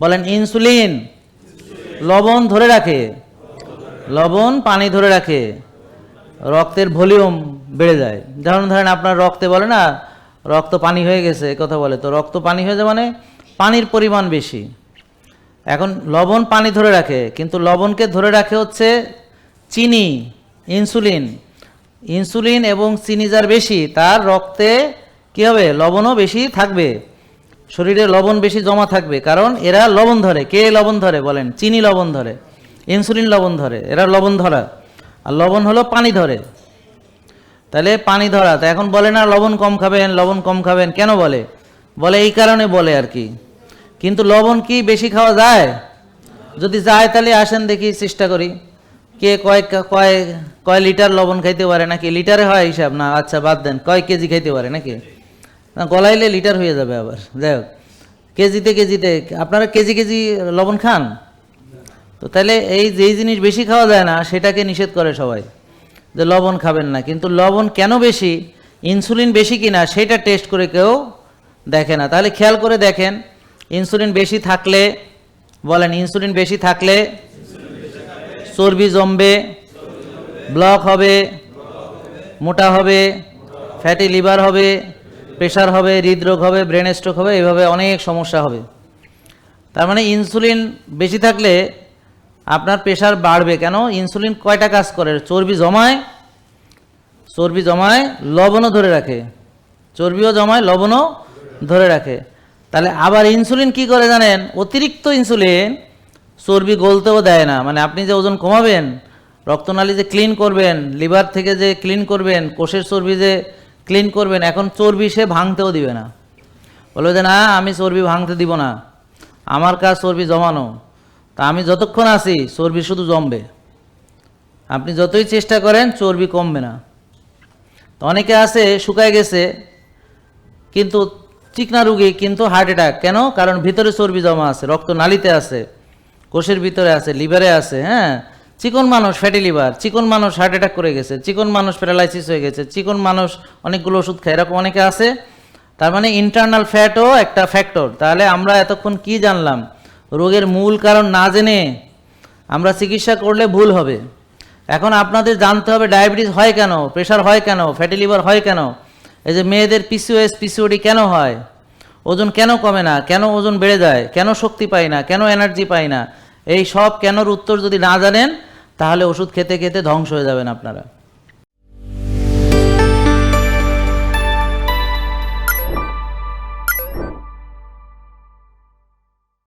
বলেন ইনসুলিন লবণ ধরে রাখে, লবণ পানি ধরে রাখে, রক্তের ভলিউম বেড়ে যায়। যেমন ধরেন আপনার রক্তে বলে না রক্ত পানি হয়ে গেছে, কথা বলে, তো রক্ত পানি হয়ে যায় মানে পানির পরিমাণ বেশি। এখন লবণ পানি ধরে রাখে, কিন্তু লবণকে ধরে রাখে হচ্ছে চিনি, ইনসুলিন। ইনসুলিন এবং চিনি যার বেশি তার রক্তে কী হবে, লবণও বেশি থাকবে, শরীরে লবণ বেশি জমা থাকবে, কারণ এরা লবণ ধরে। কে লবণ ধরে বলেন? চিনি লবণ ধরে, ইনসুলিন লবণ ধরে, এরা লবণ ধরা। আর লবণ হলো পানি ধরে, তাহলে পানি ধরা। তো এখন বলে না লবণ কম খাবেন, লবণ কম খাবেন, কেন বলে? বলে এই কারণে বলে আর কি। কিন্তু লবণ কি বেশি খাওয়া যায়? যদি যায় তাহলে আসেন দেখি, চেষ্টা করি। কে কয় লিটার লবণ খাইতে পারে? নাকি লিটারে হয় হিসাব? না, আচ্ছা বাদ দেন, কয় কেজি খাইতে পারে নাকি? না, গলাইলে লিটার হয়ে যাবে আবার। যাই হোক, কেজিতে আপনারা কেজি কেজি লবণ খান তো, তাহলে এই যেই জিনিস বেশি খাওয়া যায় না সেটাকে নিষেধ করে সবাই, যে লবণ খাবেন না। কিন্তু লবণ কেন বেশি, ইনসুলিন বেশি কিনা সেটা টেস্ট করে কেউ দেখে না। তাহলে খেয়াল করে দেখেন, ইনসুলিন বেশি থাকলে, বলেন ইনসুলিন বেশি থাকলে চর্বি জমবে, ব্লক হবে, মোটা হবে, ফ্যাটি লিভার হবে, প্রেশার হবে, হৃদরোগ হবে, ব্রেন স্ট্রোক হবে, এইভাবে অনেক সমস্যা হবে। তার মানে ইনসুলিন বেশি থাকলে আপনার প্রেশার বাড়বে। কেন? ইনসুলিন কয়টা কাজ করে? চর্বি জমায়, লবণও ধরে রাখে, চর্বিও জমায়, লবণও ধরে রাখে। তাহলে আবার ইনসুলিন কি করে জানেন? অতিরিক্ত ইনসুলিন চর্বি গলতেও দেয় না। মানে আপনি যে ওজন কমাবেন, রক্তনালী যে ক্লিন করবেন, লিভার থেকে যে ক্লিন করবেন, কোষের চর্বি যে ক্লিন করবেন, এখন চর্বি সে ভাঙতেও দিবে না। বলবে যে না, আমি চর্বি ভাঙতে দিব না, আমার কাজ চর্বি জমানো, তা আমি যতক্ষণ আছি চর্বি শুধু জমবে, আপনি যতই চেষ্টা করেন চর্বি কমবে না। তো অনেকে আছে শুকায় গেছে কিন্তু চিকনা রুগী, কিন্তু হার্ট অ্যাটাক। কেন? কারণ ভিতরে চর্বি জমা আছে, রক্তনালীতে আছে, কোষের ভিতরে আছে, লিভারে আছে। হ্যাঁ, চিকন মানুষ ফ্যাটি লিভার, চিকন মানুষ হার্ট অ্যাটাক করে গেছে, চিকন মানুষ প্যারালাইসিস হয়ে গেছে, চিকন মানুষ অনেকগুলো ওষুধ খায়, এরকম অনেকে আছে। তার মানে ইন্টারনাল ফ্যাটও একটা ফ্যাক্টর। তাহলে আমরা এতক্ষণ কি জানলাম? রোগের মূল কারণ না জেনে আমরা চিকিৎসা করলে ভুল হবে। এখন আপনাদের জানতে হবে ডায়াবেটিস হয় কেন, প্রেশার হয় কেন, ফ্যাটি লিভার হয় কেন, এই যে মেয়েদের পিসিওএস পিসিওডি কেন হয়, ওজন কেন কমে না, কেন ওজন বেড়ে যায়, কেন শক্তি পাই না, কেন এনার্জি পাই না, এই সব কেনর উত্তর যদি না জানেন তাহলে ওষুধ খেতে খেতে ধ্বংস হয়ে যাবেন আপনারা।